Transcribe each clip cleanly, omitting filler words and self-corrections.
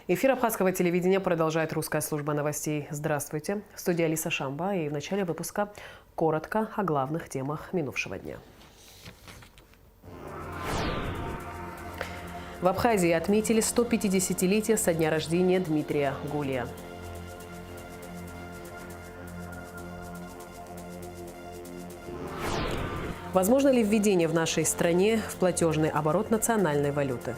Эфир абхазского телевидения продолжает русская служба новостей. Здравствуйте. В студии Алиса Шамба, и в начале выпуска коротко о главных темах минувшего дня. В Абхазии отметили 150-летие со дня рождения Дмитрия Гулия. Возможно ли введение в нашей стране в платежный оборот национальной валюты?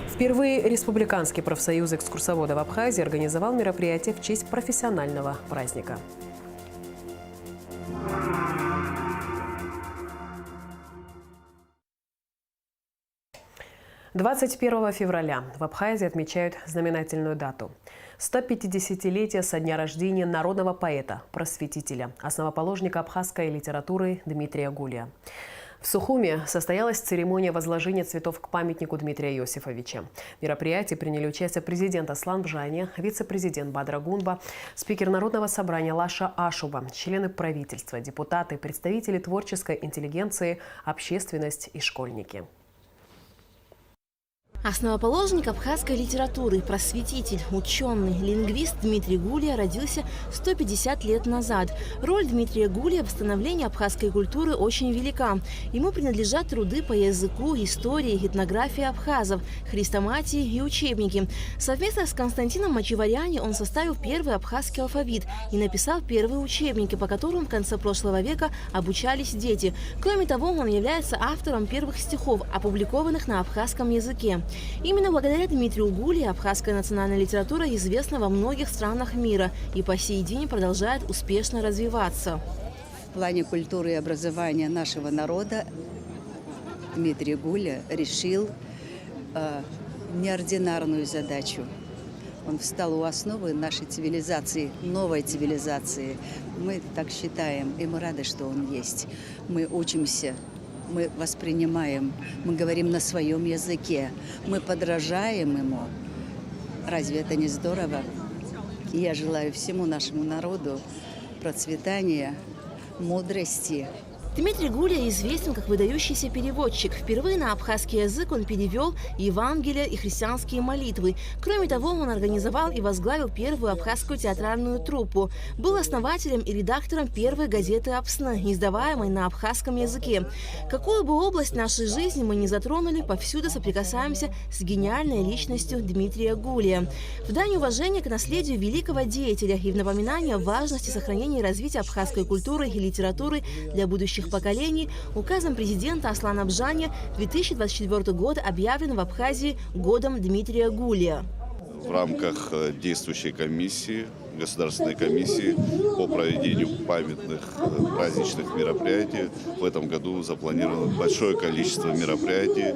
Впервые Республиканский профсоюз экскурсоводов Абхазии организовал мероприятие в честь профессионального праздника. – 21 февраля в Абхазии отмечают знаменательную дату – 150-летие со дня рождения народного поэта, просветителя, основоположника абхазской литературы Дмитрия Гулия. В Сухуме состоялась церемония возложения цветов к памятнику Дмитрия Иосифовича. В мероприятии приняли участие президент Аслан Бжания, вице-президент Бадра Гунба, спикер Народного собрания Лаша Ашуба, члены правительства, депутаты, представители творческой интеллигенции, общественность и школьники. Основоположник абхазской литературы, просветитель, ученый, лингвист Дмитрий Гулия родился 150 лет назад. Роль Дмитрия Гулия в становлении абхазской культуры очень велика. Ему принадлежат труды по языку, истории, этнографии абхазов, хрестоматии и учебники. Совместно с Константином Мачеваряни он составил первый абхазский алфавит и написал первые учебники, по которым в конце прошлого века обучались дети. Кроме того, он является автором первых стихов, опубликованных на абхазском языке. Именно благодаря Дмитрию Гулию абхазская национальная литература известна во многих странах мира и по сей день продолжает успешно развиваться. В плане культуры и образования нашего народа Дмитрий Гулия решил неординарную задачу. Он встал у основы нашей цивилизации, новой цивилизации. Мы так считаем, и мы рады, что он есть. Мы учимся. Мы воспринимаем, мы говорим на своем языке, мы подражаем ему. Разве это не здорово? И я желаю всему нашему народу процветания, мудрости. Дмитрий Гулия известен как выдающийся переводчик. Впервые на абхазский язык он перевел Евангелие и христианские молитвы. Кроме того, он организовал и возглавил первую абхазскую театральную труппу. Был основателем и редактором первой газеты «Апсна», издаваемой на абхазском языке. Какую бы область нашей жизни мы ни затронули, повсюду соприкасаемся с гениальной личностью Дмитрия Гулия. В дань уважения к наследию великого деятеля и в напоминание важности сохранения и развития абхазской культуры и литературы для будущих поколений указом президента Аслана Бжания 2024 год объявлен в Абхазии годом Дмитрия Гулия. В рамках действующей комиссии, государственной комиссии по проведению памятных праздничных мероприятий в этом году запланировано большое количество мероприятий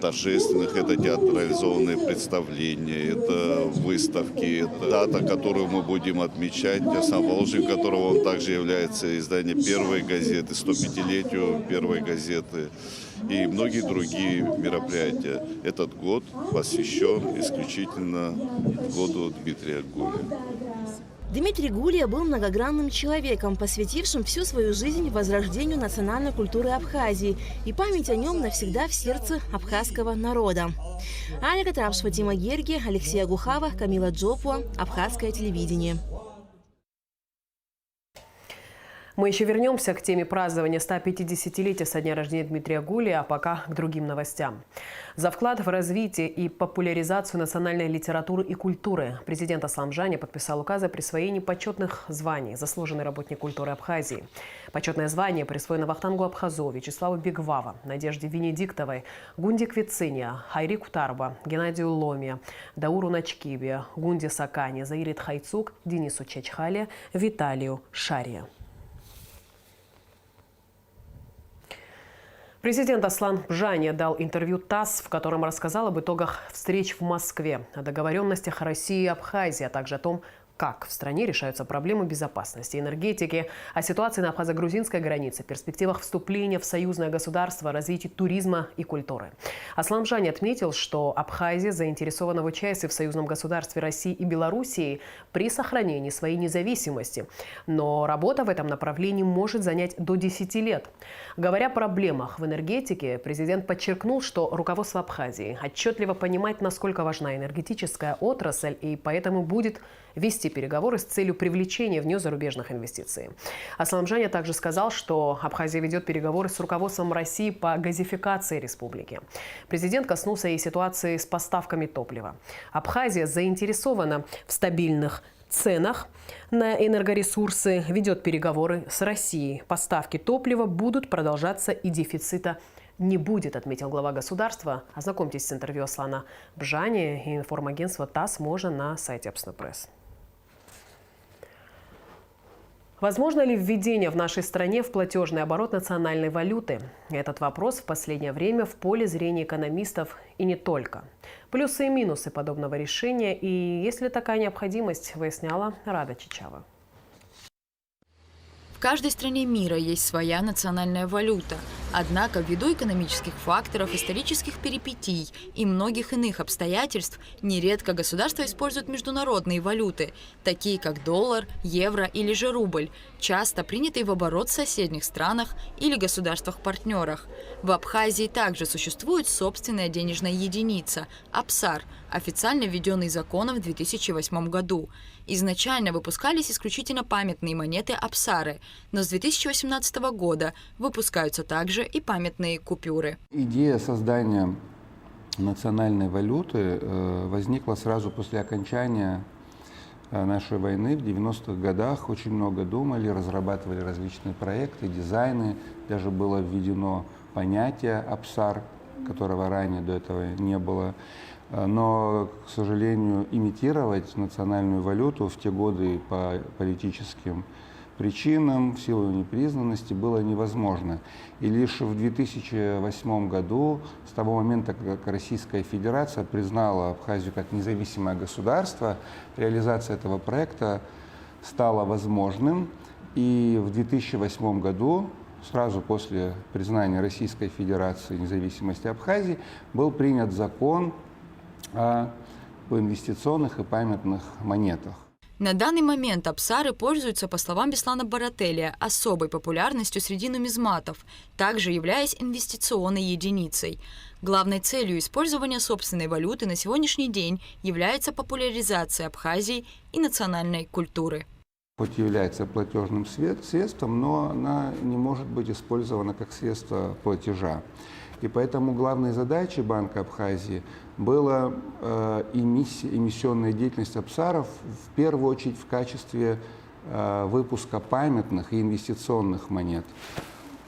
торжественных. Это театрализованные представления, это выставки, это дата, которую мы будем отмечать, основоположником которого он также является издание первой газеты, 105-летию первой газеты и многие другие мероприятия. Этот год посвящен исключительно году Дмитрия Гулия. Дмитрий Гулия был многогранным человеком, посвятившим всю свою жизнь возрождению национальной культуры Абхазии, и память о нем навсегда в сердце абхазского народа. Аля Катрапш, Фатима Герги, Алексей Агухава, Камила Джопуа, Абхазское телевидение. Мы еще вернемся к теме празднования 150-летия со дня рождения Дмитрия Гулия, а пока к другим новостям. За вклад в развитие и популяризацию национальной литературы и культуры президент Аслан Бжания подписал указ о присвоении почетных званий «Заслуженный работник культуры Абхазии». Почетное звание присвоено Вахтангу Абхазову, Вячеславу Бигвава, Надежде Венедиктовой, Гунде Квициния, Хайри Кутарба, Геннадию Ломия, Дауру Начкибе, Гунде Сакане, Заире Тхайцук, Денису Чачхале, Виталию Шария. Президент Аслан Бжания дал интервью ТАСС, в котором рассказал об итогах встреч в Москве, о договоренностях России и Абхазии, а также о том, как в стране решаются проблемы безопасности, энергетики, о ситуации на абхазо-грузинской границе, перспективах вступления в союзное государство, развитии туризма и культуры. Аслан Бжани отметил, что Абхазия заинтересована в участии в союзном государстве России и Белоруссии при сохранении своей независимости. Но работа в этом направлении может занять до 10 лет. Говоря о проблемах в энергетике, президент подчеркнул, что руководство Абхазии отчетливо понимает, насколько важна энергетическая отрасль, и поэтому будет вести переговоры с целью привлечения в нее зарубежных инвестиций. Аслан Бжани также сказал, что Абхазия ведет переговоры с руководством России по газификации республики. Президент коснулся и ситуации с поставками топлива. Абхазия заинтересована в стабильных ценах на энергоресурсы, ведет переговоры с Россией. Поставки топлива будут продолжаться и дефицита не будет, отметил глава государства. Ознакомьтесь с интервью Аслана Бжани и информагентства ТАСС можно на сайте Апснопресс. Возможно ли введение в нашей стране в платежный оборот национальной валюты? Этот вопрос в последнее время в поле зрения экономистов и не только. Плюсы и минусы подобного решения и есть ли такая необходимость, выясняла Рада Чичава. В каждой стране мира есть своя национальная валюта. Однако, ввиду экономических факторов, исторических перипетий и многих иных обстоятельств, нередко государства используют международные валюты, такие как доллар, евро или же рубль, часто принятые в оборот в соседних странах или государствах-партнерах. В Абхазии также существует собственная денежная единица – Апсар, официально введенный законом в 2008 году. Изначально выпускались исключительно памятные монеты Апсары, но с 2018 года выпускаются также и памятные купюры. Идея создания национальной валюты возникла сразу после окончания нашей войны. В 90-х годах очень много думали, разрабатывали различные проекты, дизайны. Даже было введено понятие «Апсар», которого ранее до этого не было. Но, к сожалению, имитировать национальную валюту в те годы по политическим причинам, в силу непризнанности, было невозможно. И лишь в 2008 году, с того момента, как Российская Федерация признала Абхазию как независимое государство, реализация этого проекта стала возможным. И в 2008 году, сразу после признания Российской Федерации независимости Абхазии, был принят закон о инвестиционных и памятных монетах. На данный момент Апсары пользуются, по словам Беслана Барателия, особой популярностью среди нумизматов, также являясь инвестиционной единицей. Главной целью использования собственной валюты на сегодняшний день является популяризация Абхазии и национальной культуры. Хоть является платежным средством, но она не может быть использована как средство платежа. И поэтому главной задачей Банка Абхазии была эмиссионная деятельность Апсаров в первую очередь в качестве выпуска памятных и инвестиционных монет.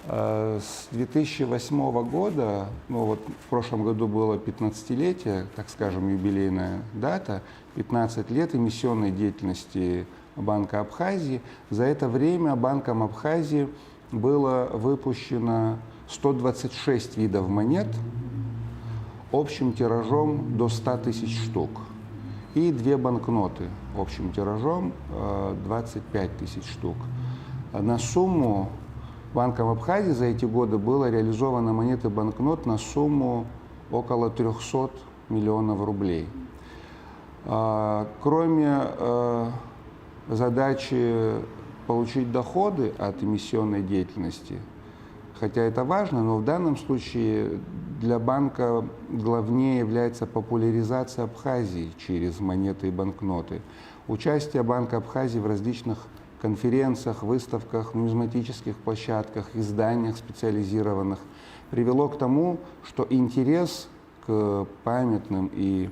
С 2008 года, в прошлом году было 15-летие, так скажем, юбилейная дата, 15 лет эмиссионной деятельности Банка Абхазии. За это время Банком Абхазии было выпущено 126 видов монет общим тиражом до 100 тысяч штук и 2 банкноты общим тиражом 25 тысяч штук. На сумму Банком Абхазии за эти годы было реализовано монет и банкнот на сумму около 300 миллионов рублей. Кроме задачи получить доходы от эмиссионной деятельности, хотя это важно, но в данном случае для банка главнее является популяризация Абхазии через монеты и банкноты. Участие Банка Абхазии в различных конференциях, выставках, нумизматических площадках, изданиях специализированных привело к тому, что интерес к памятным и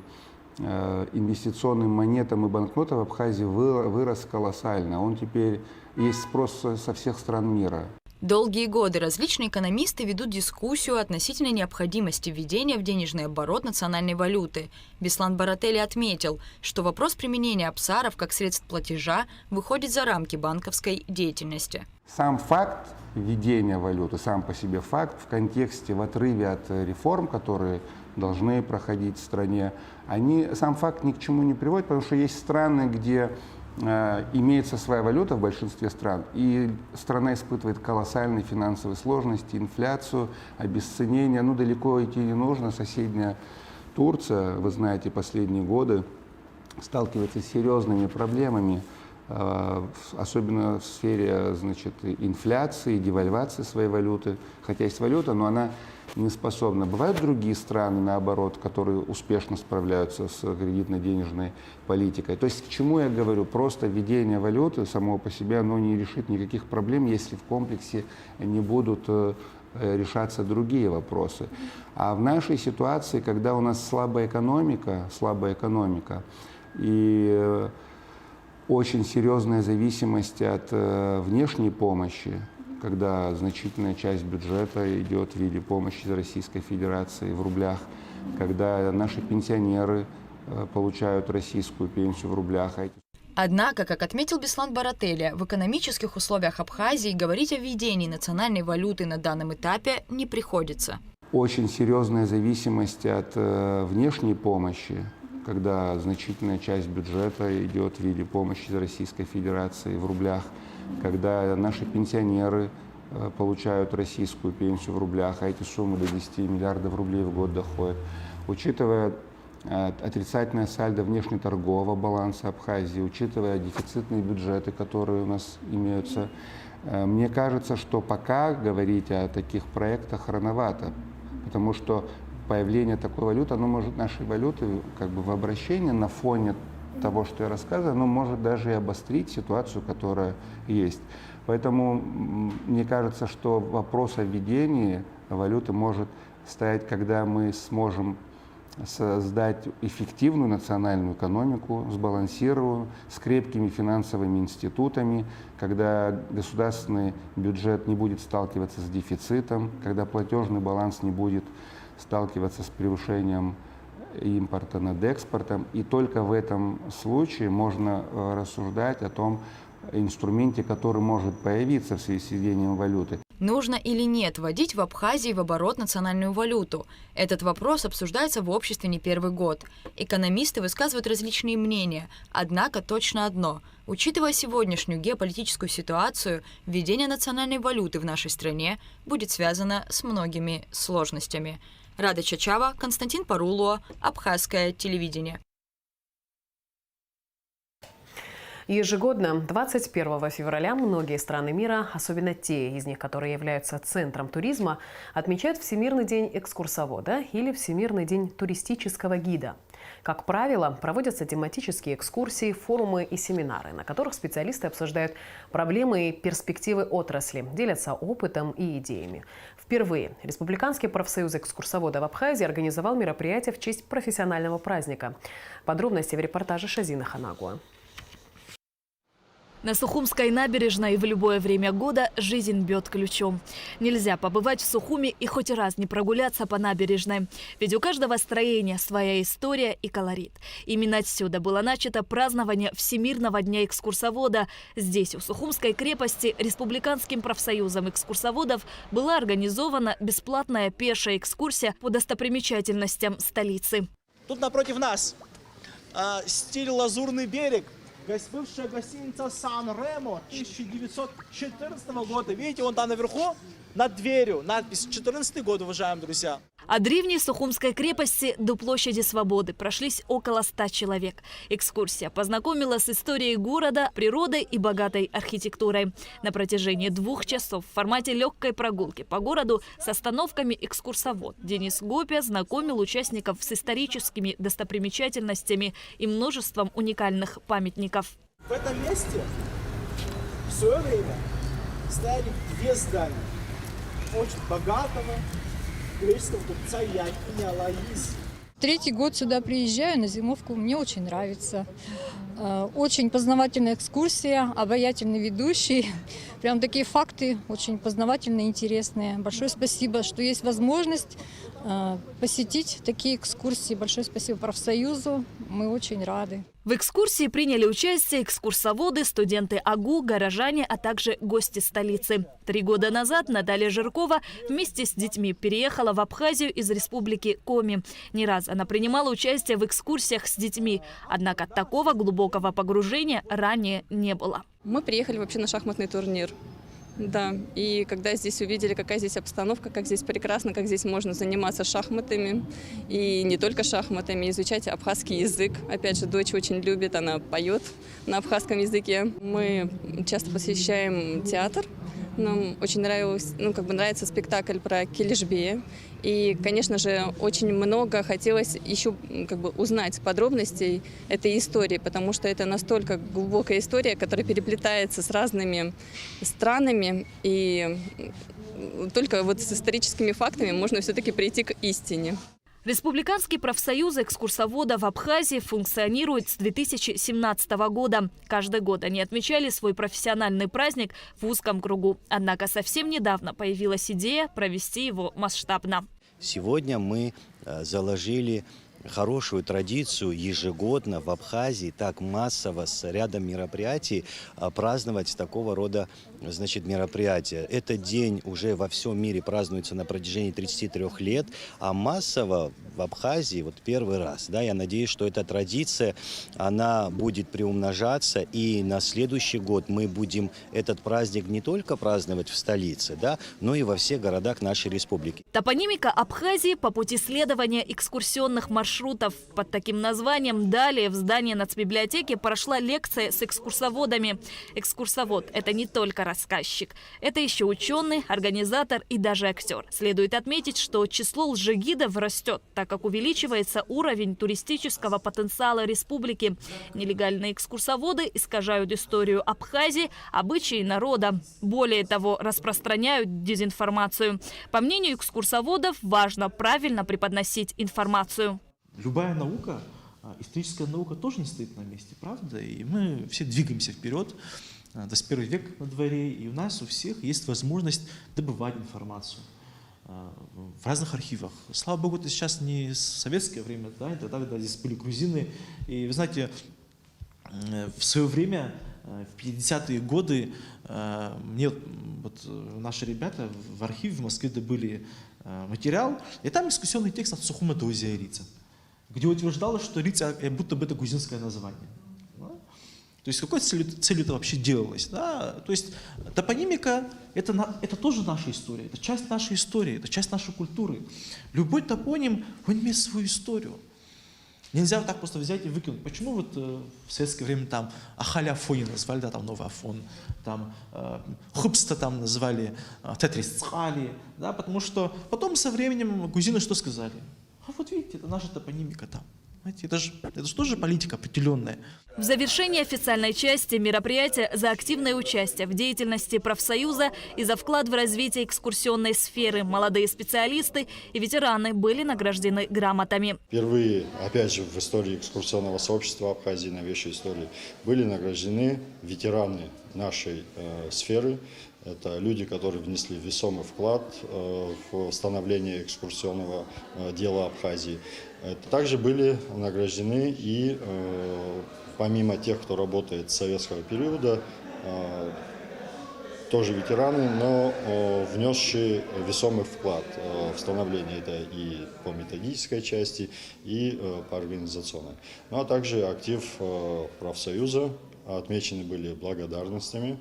инвестиционным монетам и банкнотам в Абхазии вырос колоссально. Он теперь есть спрос со всех стран мира. Долгие годы различные экономисты ведут дискуссию относительно необходимости введения в денежный оборот национальной валюты. Беслан Баратели отметил, что вопрос применения апсаров как средств платежа выходит за рамки банковской деятельности. Сам факт введения валюты, сам по себе факт в контексте, в отрыве от реформ, которые должны проходить в стране, сам факт ни к чему не приводит, потому что есть страны, где имеется своя валюта в большинстве стран, и страна испытывает колоссальные финансовые сложности, инфляцию, обесценение. Ну, далеко идти не нужно. Соседняя Турция, вы знаете, последние годы сталкивается с серьезными проблемами, особенно в сфере, значит, инфляции, девальвации своей валюты. Хотя есть валюта, но она не способна. Бывают другие страны, наоборот, которые успешно справляются с кредитно-денежной политикой. То есть к чему я говорю? Просто введение валюты само по себе, оно не решит никаких проблем, если в комплексе не будут решаться другие вопросы. А в нашей ситуации, когда у нас слабая экономика и очень серьезная зависимость от внешней помощи, когда значительная часть бюджета идет в виде помощи из Российской Федерации в рублях, когда наши пенсионеры получают российскую пенсию в рублях. Однако, как отметил Беслан Барателя, в экономических условиях Абхазии говорить о введении национальной валюты на данном этапе не приходится. Очень серьезная зависимость от внешней помощи, когда значительная часть бюджета идет в виде помощи из Российской Федерации в рублях, когда наши пенсионеры получают российскую пенсию в рублях, а эти суммы до 10 миллиардов рублей в год доходят. Учитывая отрицательное сальдо внешнеторгового баланса Абхазии, учитывая дефицитные бюджеты, которые у нас имеются, мне кажется, что пока говорить о таких проектах рановато, потому что появление такой валюты, оно может нашей валюты как бы в обращении на фоне того, что я рассказываю, оно может даже и обострить ситуацию, которая есть. Поэтому мне кажется, что вопрос о введении валюты может стоять, когда мы сможем создать эффективную национальную экономику, сбалансированную, с крепкими финансовыми институтами, когда государственный бюджет не будет сталкиваться с дефицитом, когда платежный баланс не будет сталкиваться с превышением импорта над экспортом. И только в этом случае можно рассуждать о том инструменте, который может появиться в связи с введением валюты. Нужно или нет вводить в Абхазии в оборот национальную валюту? Этот вопрос обсуждается в обществе не первый год. Экономисты высказывают различные мнения, однако точно одно. Учитывая сегодняшнюю геополитическую ситуацию, введение национальной валюты в нашей стране будет связано с многими сложностями. Рада Чачава, Константин Парулуа, Абхазское телевидение. Ежегодно 21 февраля многие страны мира, особенно те из них, которые являются центром туризма, отмечают Всемирный день экскурсовода или Всемирный день туристического гида. Как правило, проводятся тематические экскурсии, форумы и семинары, на которых специалисты обсуждают проблемы и перспективы отрасли, делятся опытом и идеями. Впервые Республиканский профсоюз экскурсоводов в Абхазии организовал мероприятие в честь профессионального праздника. Подробности в репортаже Шазины Ханагуа. На Сухумской набережной в любое время года жизнь бьет ключом. Нельзя побывать в Сухуми и хоть раз не прогуляться по набережной. Ведь у каждого строения своя история и колорит. Именно отсюда было начато празднование Всемирного дня экскурсовода. Здесь, у Сухумской крепости, Республиканским профсоюзом экскурсоводов была организована бесплатная пешая экскурсия по достопримечательностям столицы. Тут напротив нас стиль «Лазурный берег». Бывшая гостиница «Сан-Ремо» 1914 года. Видите, вон там наверху, над дверью, надпись «14 год», уважаемые друзья. От древней Сухумской крепости до площади Свободы прошлись около 100 человек. Экскурсия познакомила с историей города, природой и богатой архитектурой. На протяжении 2 часов в формате легкой прогулки по городу с остановками экскурсовод Денис Гопя знакомил участников с историческими достопримечательностями и множеством уникальных памятников. В этом месте в свое время стояли 2 здания очень богатого греческого купца Якиня Лаис. 3-й год сюда приезжаю на зимовку, мне очень нравится. Очень познавательная экскурсия, обаятельный ведущий. Прям такие факты очень познавательные, интересные. Большое спасибо, что есть возможность посетить такие экскурсии. Большое спасибо профсоюзу, мы очень рады. В экскурсии приняли участие экскурсоводы, студенты АГУ, горожане, а также гости столицы. 3 года назад Наталья Жиркова вместе с детьми переехала в Абхазию из республики Коми. Не раз она принимала участие в экскурсиях с детьми, однако такого глубокого погружения ранее не было. Мы приехали вообще на шахматный турнир. Да, и когда здесь увидели, какая здесь обстановка, как здесь прекрасно, как здесь можно заниматься шахматами, и не только шахматами, изучать абхазский язык. Опять же, дочь очень любит, она поет на абхазском языке. Мы часто посещаем театр. Нам очень нравится спектакль про Келешбея. И, конечно же, очень много хотелось еще узнать подробностей этой истории, потому что это настолько глубокая история, которая переплетается с разными странами. И только вот с историческими фактами можно все-таки прийти к истине. Республиканский профсоюз экскурсоводов в Абхазии функционирует с 2017 года. Каждый год они отмечали свой профессиональный праздник в узком кругу. Однако совсем недавно появилась идея провести его масштабно. Сегодня мы заложили хорошую традицию ежегодно в Абхазии так массово с рядом мероприятий праздновать такого рода мероприятия. Этот день уже во всем мире празднуется на протяжении 33 лет, а массово в Абхазии первый раз. Да, я надеюсь, что эта традиция она будет приумножаться, и на следующий год мы будем этот праздник не только праздновать в столице, да, но и во всех городах нашей республики. Топонимика Абхазии по пути следования экскурсионных маршрутов. Под таким названием далее в здании нацбиблиотеки прошла лекция с экскурсоводами. Экскурсовод – это не только рассказчик. Это еще ученый, организатор и даже актер. Следует отметить, что число лжегидов растет, так как увеличивается уровень туристического потенциала республики. Нелегальные экскурсоводы искажают историю Абхазии, обычаи народа. Более того, распространяют дезинформацию. По мнению экскурсоводов, важно правильно преподносить информацию. Любая наука, историческая наука тоже не стоит на месте, правда? И мы все двигаемся вперед. 21 век на дворе, и у нас у всех есть возможность добывать информацию в разных архивах. Слава богу, это сейчас не советское время, да, тогда здесь были грузины. И вы знаете, в свое время, в 50-е годы, мне наши ребята в архиве в Москве добыли материал, и там экскурсионный текст от Сухума-Доузия Рица, где утверждалось, что Рица будто бы это грузинское название. То есть какой целью это вообще делалось? Да? То есть топонимика это тоже наша история, это часть нашей истории, это часть нашей культуры. Любой топоним, он имеет свою историю. Нельзя так просто взять и выкинуть. Почему в советское время там Ахали Афони назвали, да, там Новый Афон, там Хубста там назвали Тетрисцхали, да, потому что потом со временем грузины что сказали? А вот видите, это наша топонимика там. Это же тоже политика определенная. В завершении официальной части мероприятия за активное участие в деятельности профсоюза и за вклад в развитие экскурсионной сферы молодые специалисты и ветераны были награждены грамотами. Впервые, опять же, в истории экскурсионного сообщества Абхазии, новейшей истории, были награждены ветераны нашей сферы. Это люди, которые внесли весомый вклад в становление экскурсионного дела Абхазии. Также были награждены и, помимо тех, кто работает с советского периода, тоже ветераны, но внесшие весомый вклад в становление. Это и по методической части, и по организационной. Ну а также актив профсоюза отмечены были благодарностями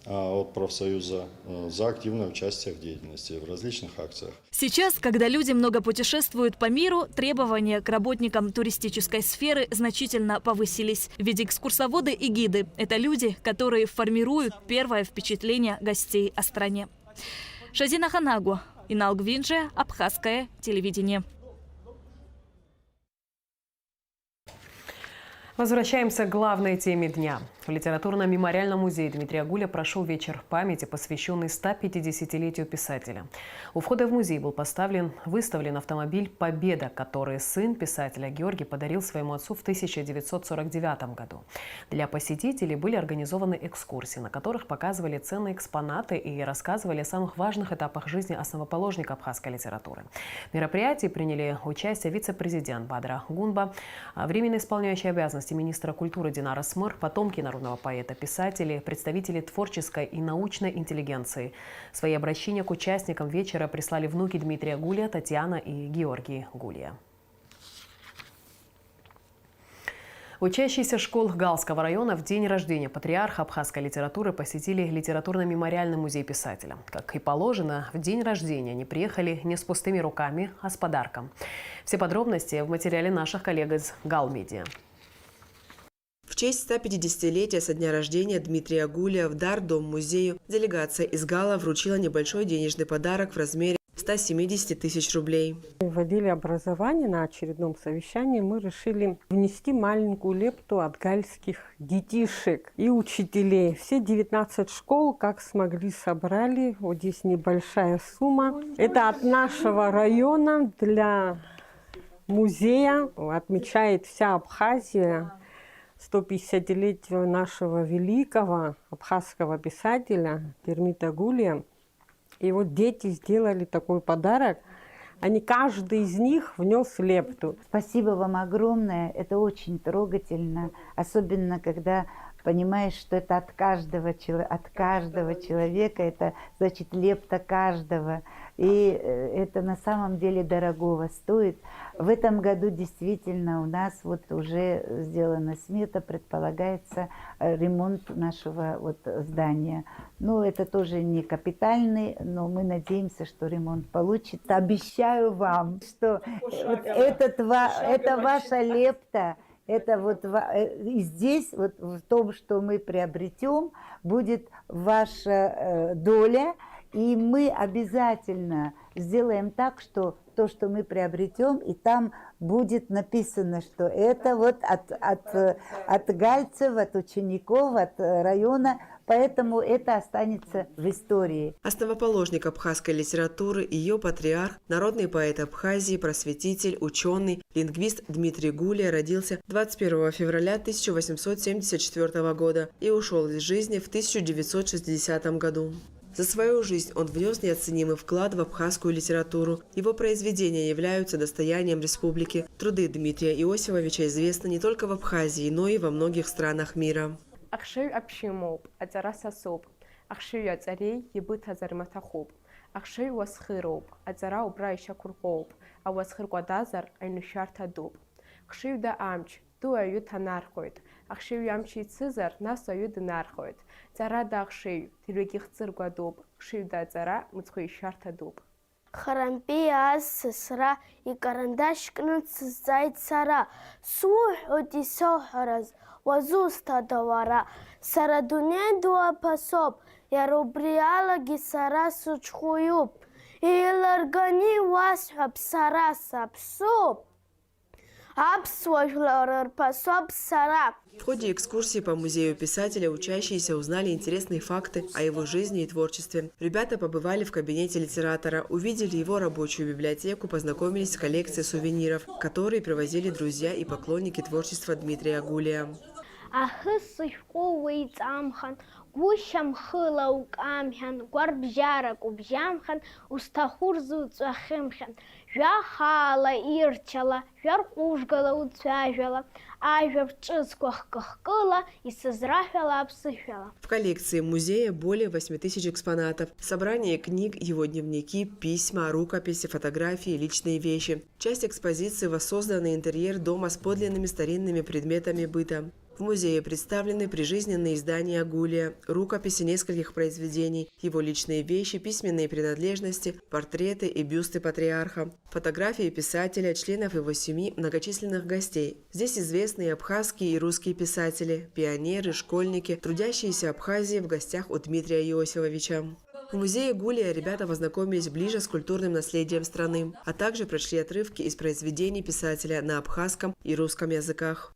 от профсоюза за активное участие в деятельности, в различных акциях. Сейчас, когда люди много путешествуют по миру, требования к работникам туристической сферы значительно повысились. Ведь экскурсоводы и гиды – это люди, которые формируют первое впечатление гостей о стране. Шазина Ханагу, Инал Гвинджи, Абхазское телевидение. Возвращаемся к главной теме дня. В литературно-мемориальном музее Дмитрия Гуля прошел вечер памяти, посвященный 150-летию писателя. У входа в музей был выставлен автомобиль «Победа», который сын писателя Георгий подарил своему отцу в 1949 году. Для посетителей были организованы экскурсии, на которых показывали ценные экспонаты и рассказывали о самых важных этапах жизни основоположника абхазской литературы. В мероприятии приняли участие вице-президент Бадра Гунба, временно исполняющий обязанности министра культуры Динара Смыр, потомки народного поэта, писатели, представители творческой и научной интеллигенции. Свои обращения к участникам вечера прислали внуки Дмитрия Гуля, Татьяна и Георгий Гулия. Учащиеся школ Галского района в день рождения патриарха абхазской литературы посетили литературно-мемориальный музей писателя. Как и положено, в день рождения они приехали не с пустыми руками, а с подарком. Все подробности в материале наших коллег из Галмедиа. В честь 150-летия со дня рождения Дмитрия Гуля в дар Дом-музею делегация из Гала вручила небольшой денежный подарок в размере 170 тысяч рублей. В отделе образования на очередном совещании мы решили внести маленькую лепту от гальских детишек и учителей. Все 19 школ, как смогли, собрали. Вот здесь небольшая сумма. Это от нашего района для музея. Отмечает вся Абхазия 150-летие нашего великого абхазского писателя Дмитрия Гуля. И вот дети сделали такой подарок. Каждый из них внес лепту. Спасибо вам огромное. Это очень трогательно. Особенно, когда понимаешь, что это от каждого человека. Это значит лепта каждого. И это на самом деле дорогого стоит. В этом году действительно у нас вот уже сделана смета, предполагается ремонт нашего здания. Ну, это тоже не капитальный, но мы надеемся, что ремонт получится. Обещаю вам, что это ваша лепта. Это и здесь, в том, что мы приобретем, будет ваша доля. И мы обязательно сделаем так, что то, что мы приобретем, и там будет написано, что это от гальцев, от учеников, от района, поэтому это останется в истории. Основоположник абхазской литературы, ее патриарх, народный поэт Абхазии, просветитель, ученый, лингвист Дмитрий Гуля родился 21 февраля 1874 года и ушел из жизни в 1960 году. За свою жизнь он внес неоценимый вклад в абхазскую литературу. Его произведения являются достоянием республики. Труды Дмитрия Иосифовича известны не только в Абхазии, но и во многих странах мира. Дуаю танархоит. Ахшию ямчи цизар нас аю динархоит. Цара дахшию, тирвеких циргуадуб. Хшию да цара муцхуй шартадуб. Харампи аз сра и карандашкнут зайд цара. Сух оди сохараз. Вазуста давара. Сарадуне дуа пасоб. Ярубриала гисара сучхуюб. Иларгани васхаб сара сапсуб. В ходе экскурсии по музею писателя учащиеся узнали интересные факты о его жизни и творчестве. Ребята побывали в кабинете литератора, увидели его рабочую библиотеку, познакомились с коллекцией сувениров, которые привозили друзья и поклонники творчества Дмитрия Гуля. Гущам хылаук амхан, гварбжарак убжамхан, устахурзу цахимхан, жахала ирчала, жаркушгала уцвяжала, а жавчисках кахкала и созрафила обсыхала. В коллекции музея более 8000 экспонатов. Собрание книг, его дневники, письма, рукописи, фотографии, личные вещи. Часть экспозиции воссозданный интерьер дома с подлинными старинными предметами быта. В музее представлены прижизненные издания Гуля, рукописи нескольких произведений, его личные вещи, письменные принадлежности, портреты и бюсты патриарха, фотографии писателя, членов его семьи, многочисленных гостей. Здесь известные абхазские и русские писатели, пионеры, школьники, трудящиеся Абхазии в гостях у Дмитрия Иосифовича. В музее Гуля ребята познакомились ближе с культурным наследием страны, а также прочли отрывки из произведений писателя на абхазском и русском языках.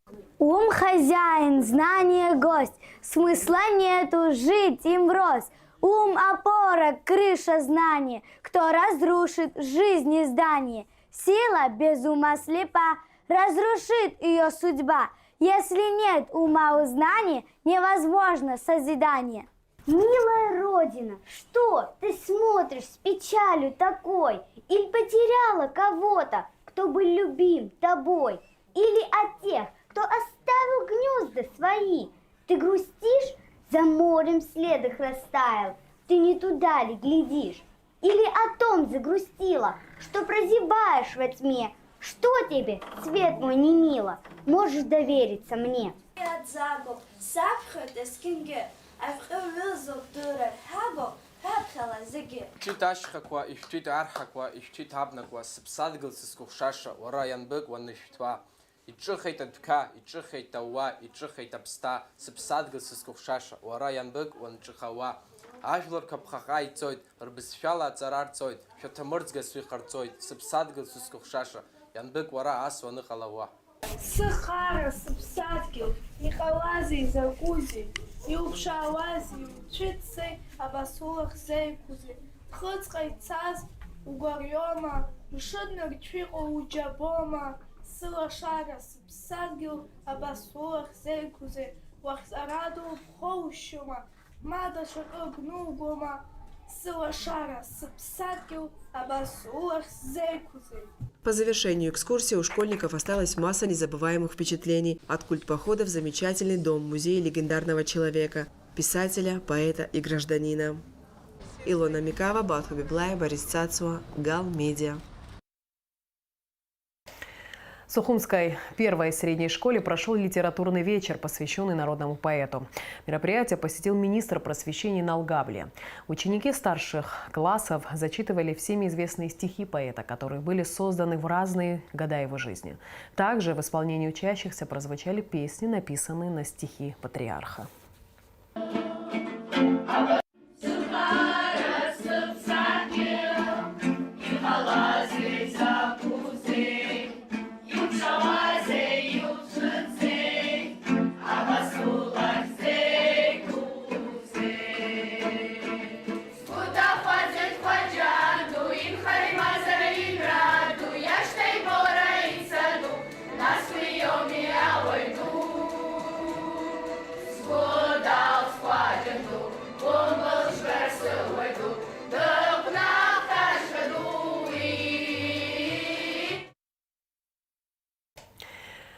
Ум хозяин, знание гость, смысла нету, жить им врозь. Ум опора, крыша знания, кто разрушит жизнь и здание. Сила без ума слепа, разрушит ее судьба. Если нет ума у знания, невозможно созидание. Милая Родина, что ты смотришь с печалью такой? Или потеряла кого-то, кто был любим тобой? Или от тех, кто оставил гнезда свои? Ты грустишь? За морем след их растаял. Ты не туда ли глядишь? Или о том загрустила, что прозябаешь во тьме? Что тебе, цвет мой, не мило? Можешь довериться мне. Иҿыхеит адәқьа, иҿыхеит ауа, иҿыхеит аԥсҭа, сыԥсадгьыл сызкәыхшаша, уара ианбык уанҿыхауа. Ажәларқәа ԥхаҟа ицоит, рбызшәала аҵара рҵоит, шәаҭамырӡгас иҟарҵоит, сыԥсадгьыл сызкәыхшаша, ианбык уара ас уаныҟалауа. Сыхара, сыԥсадгьыл, иҟалазеи, закәызеи, иуԥшаауазеи, уцәыӡзеи, абас улах зеиқәузеи, ԥхыӡҟа ицаз угәариома, ишыднарцә иҟоу уџьабома. Сылашара, сыԥсадгьыл, абас улах зеиқәузеи, уахьҵарада убхоушьома, ма даҽакы гәнугома. Сылашара, сыԥсадгьыл, абас улах зеиқәузеи. По завершению экскурсии у школьников осталась масса незабываемых впечатлений от культпохода в замечательный дом-музей легендарного человека, писателя, поэта и гражданина. Илона Микава, Батху Библай, Борис Цацуа, Гал Медиа. В Сухумской первой средней школе прошел литературный вечер, посвященный народному поэту. Мероприятие посетил министр просвещения Налгабли. Ученики старших классов зачитывали всеми известные стихи поэта, которые были созданы в разные года его жизни. Также в исполнении учащихся прозвучали песни, написанные на стихи патриарха.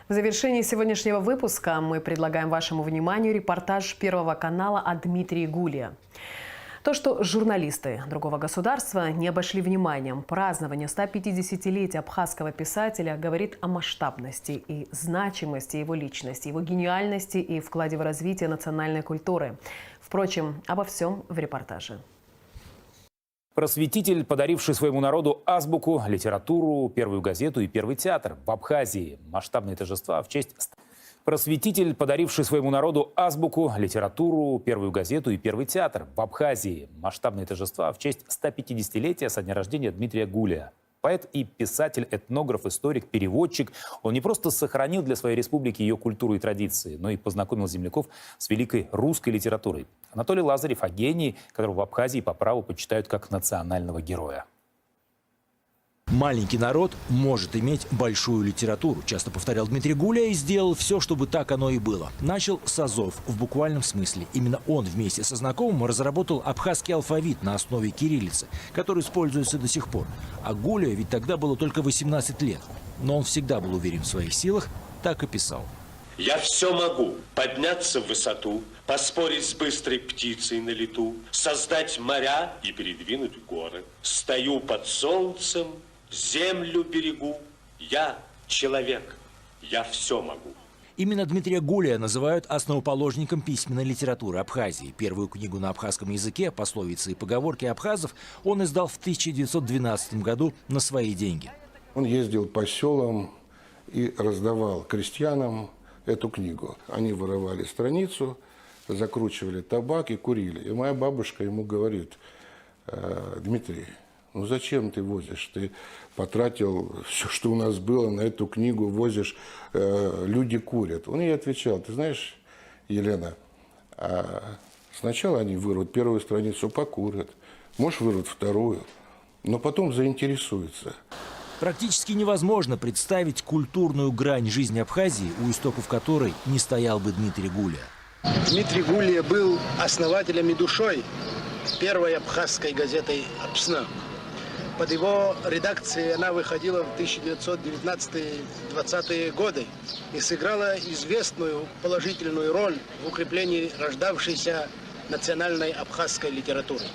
В завершении сегодняшнего выпуска мы предлагаем вашему вниманию репортаж Первого канала о Дмитрии Гулии. То, что журналисты другого государства не обошли вниманием празднование 150-летия абхазского писателя, говорит о масштабности и значимости его личности, его гениальности и вкладе в развитие национальной культуры. Впрочем, обо всем в репортаже. Просветитель, подаривший своему народу азбуку, литературу, первую газету и первый театр в Абхазии. Масштабные торжества в честь... Просветитель, подаривший своему народу азбуку, литературу, первую газету и первый театр в Абхазии. Масштабные торжества в честь 150-летия со дня рождения Дмитрия Гулия. Поэт и писатель, этнограф, историк, переводчик. Он не просто сохранил для своей республики ее культуру и традиции, но и познакомил земляков с великой русской литературой. Анатолий Лазарев о гении, которого в Абхазии по праву почитают как национального героя. Маленький народ может иметь большую литературу, часто повторял Дмитрий Гулия, и сделал все, чтобы так оно и было. Начал с азов в буквальном смысле. Именно он вместе со знакомым разработал абхазский алфавит на основе кириллицы, который используется до сих пор. А Гулия ведь тогда было только 18 лет. Но он всегда был уверен в своих силах, так и писал. Я все могу подняться в высоту, поспорить с быстрой птицей на лету, создать моря и передвинуть горы. Стою под солнцем, землю берегу. Я человек, я все могу. Именно Дмитрия Гулия называют основоположником письменной литературы Абхазии. Первую книгу на абхазском языке, пословицы и поговорки абхазов, он издал в 1912 году на свои деньги. Он ездил по селам и раздавал крестьянам эту книгу. Они воровали страницу, закручивали табак и курили. И моя бабушка ему говорит: Дмитрий, Ну зачем ты возишь? Ты потратил все, что у нас было, на эту книгу, возишь, люди курят. Он ей отвечал, ты знаешь, Елена, сначала они вырвут первую страницу, покурят, может, вырвут вторую, но потом заинтересуются. Практически невозможно представить культурную грань жизни Абхазии, у истоков которой не стоял бы Дмитрий Гулия. Дмитрий Гулия был основателем и душой первой абхазской газеты «Апсна». Под его редакцией она выходила в 1919-20-е годы и сыграла известную положительную роль в укреплении рождавшейся национальной абхазской литературы.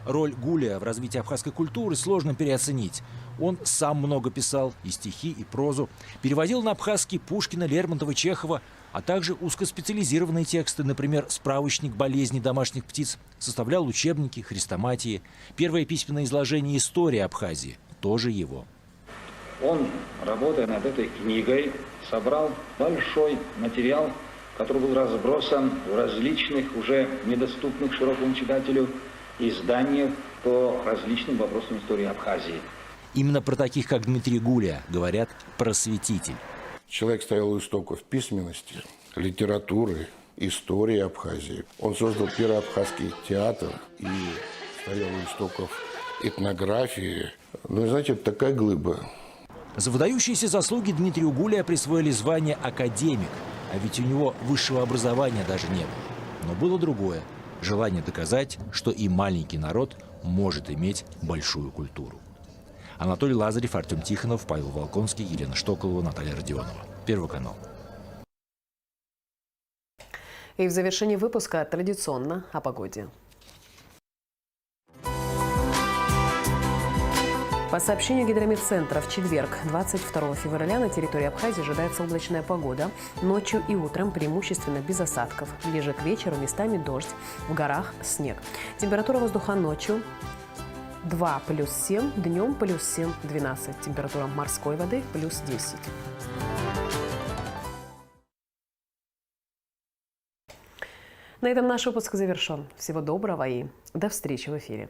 Роль Гулия в развитии абхазской культуры сложно переоценить. Он сам много писал, и стихи, и прозу. Переводил на абхазский Пушкина, Лермонтова, Чехова, а также узкоспециализированные тексты, например, справочник болезней домашних птиц, составлял учебники, хрестоматии. Первое письменное изложение истории Абхазии тоже его. Он, работая над этой книгой, собрал большой материал, который был разбросан в различных, уже недоступных широкому читателю изданиях по различным вопросам истории Абхазии. Именно про таких, как Дмитрий Гулия, говорят «просветитель». Человек стоял у истоков письменности, литературы, истории Абхазии. Он создал первый абхазский театр и стоял у истоков этнографии. Ну, знаете, это такая глыба. За выдающиеся заслуги Дмитрию Гулия присвоили звание «академик», а ведь у него высшего образования даже не было. Но было другое – желание доказать, что и маленький народ может иметь большую культуру. Анатолий Лазарев, Артем Тихонов, Павел Волконский, Елена Штоколова, Наталья Родионова. Первый канал. И в завершении выпуска традиционно о погоде. По сообщению Гидрометцентра, в четверг, 22 февраля, на территории Абхазии ожидается облачная погода. Ночью и утром преимущественно без осадков. Ближе к вечеру местами дождь, в горах снег. Температура воздуха ночью 2 плюс 7, днем плюс 7, 12. Температура морской воды плюс 10. На этом наш выпуск завершен. Всего доброго и до встречи в эфире.